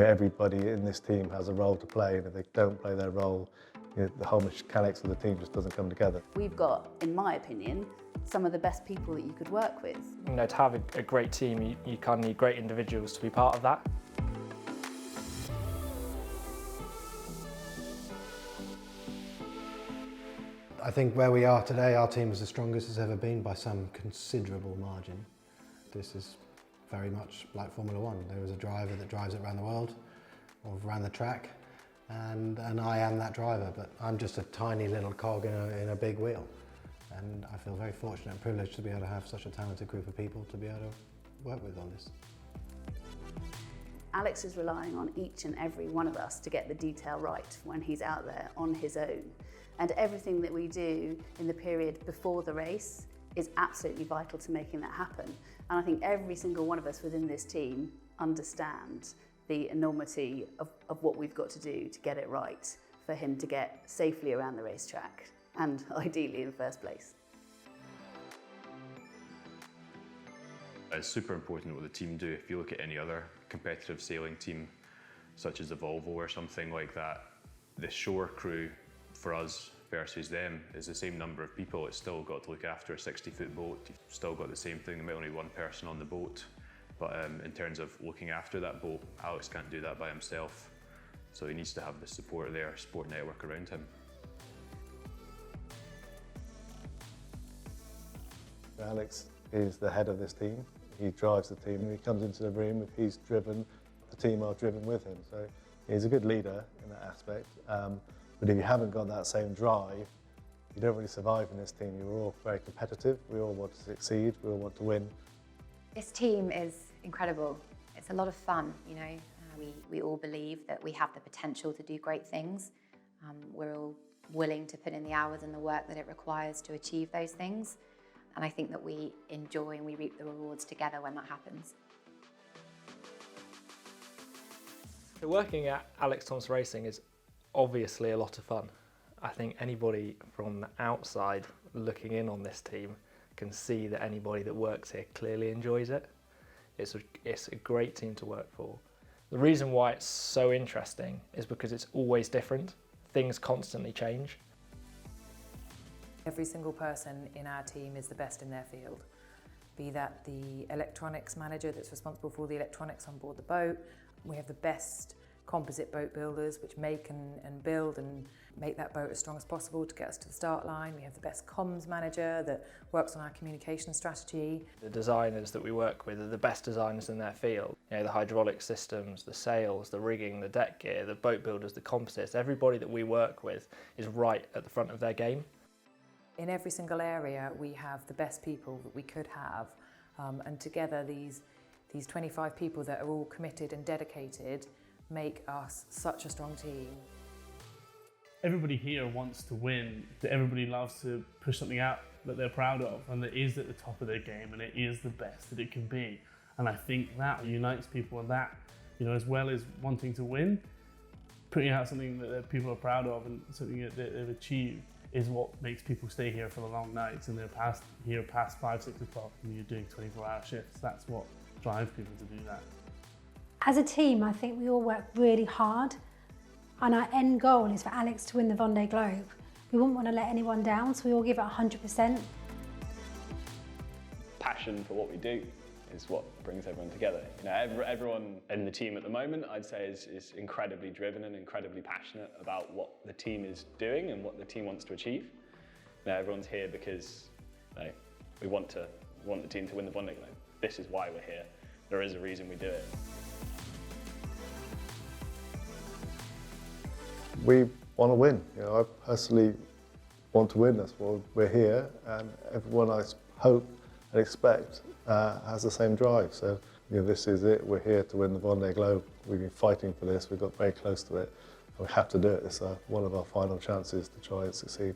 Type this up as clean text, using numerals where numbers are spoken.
everybody in this team has a role to play, and if they don't play their role, the whole mechanics of the team just doesn't come together. We've got, in my opinion, some of the best people that you could work with. To have a great team, you kind of need great individuals to be part of that. I think where we are today, our team is the strongest it's ever been by some considerable margin. This is very much like Formula One. There is a driver that drives it around the world, or around the track, and I am that driver, but I'm just a tiny little cog in a big wheel. And I feel very fortunate and privileged to be able to have such a talented group of people to be able to work with on this. Alex is relying on each and every one of us to get the detail right when he's out there on his own. And everything that we do in the period before the race is absolutely vital to making that happen. And I think every single one of us within this team understands the enormity of what we've got to do to get it right for him to get safely around the racetrack and ideally in first place. It's super important what the team do. If you look at any other competitive sailing team, such as the Volvo or something like that, the shore crew for us versus them is the same number of people. It's still got to look after a 60-foot boat. You've still got the same thing, there might only be one person on the boat. But in terms of looking after that boat, Alex can't do that by himself. So he needs to have the support of their sport network around him. Alex is the head of this team. He drives the team. When he comes into the room, if he's driven, the team are driven with him. So he's a good leader in that aspect. But if you haven't got that same drive, you don't really survive in this team. You're all very competitive. We all want to succeed. We all want to win. This team is incredible. It's a lot of fun, we all believe that we have the potential to do great things. We're all willing to put in the hours and the work that it requires to achieve those things. And I think that we enjoy and we reap the rewards together when that happens. Working at Alex Thomson Racing is obviously a lot of fun. I think anybody from the outside looking in on this team can see that anybody that works here clearly enjoys it. It's a great team to work for. The reason why it's so interesting is because it's always different. Things constantly change. Every single person in our team is the best in their field. Be that the electronics manager that's responsible for all the electronics on board the boat. We have the best composite boat builders which make and build and make that boat as strong as possible to get us to the start line. We have the best comms manager that works on our communication strategy. The designers that we work with are the best designers in their field. The hydraulic systems, the sails, the rigging, the deck gear, the boat builders, the composites, everybody that we work with is right at the front of their game. In every single area we have the best people that we could have, and together these 25 people that are all committed and dedicated make us such a strong team. Everybody here wants to win, that everybody loves to push something out that they're proud of and that is at the top of their game and it is the best that it can be. And I think that unites people, and that, as well as wanting to win, putting out something that people are proud of and something that they've achieved is what makes people stay here for the long nights and they're past 5, 6 o'clock and you're doing 24-hour shifts. That's what drives people to do that. As a team, I think we all work really hard, and our end goal is for Alex to win the Vendée Globe. We wouldn't want to let anyone down, so we all give it 100%. Passion for what we do is what brings everyone together. Everyone in the team at the moment, I'd say, is incredibly driven and incredibly passionate about what the team is doing and what the team wants to achieve. Everyone's here because we want the team to win the Vendée Globe. This is why we're here. There is a reason we do it. We want to win. I personally want to win. That's why we're here, and everyone I hope and expect has the same drive. So this is it. We're here to win the Vendée Globe. We've been fighting for this. We got very close to it. We have to do it. It's one of our final chances to try and succeed.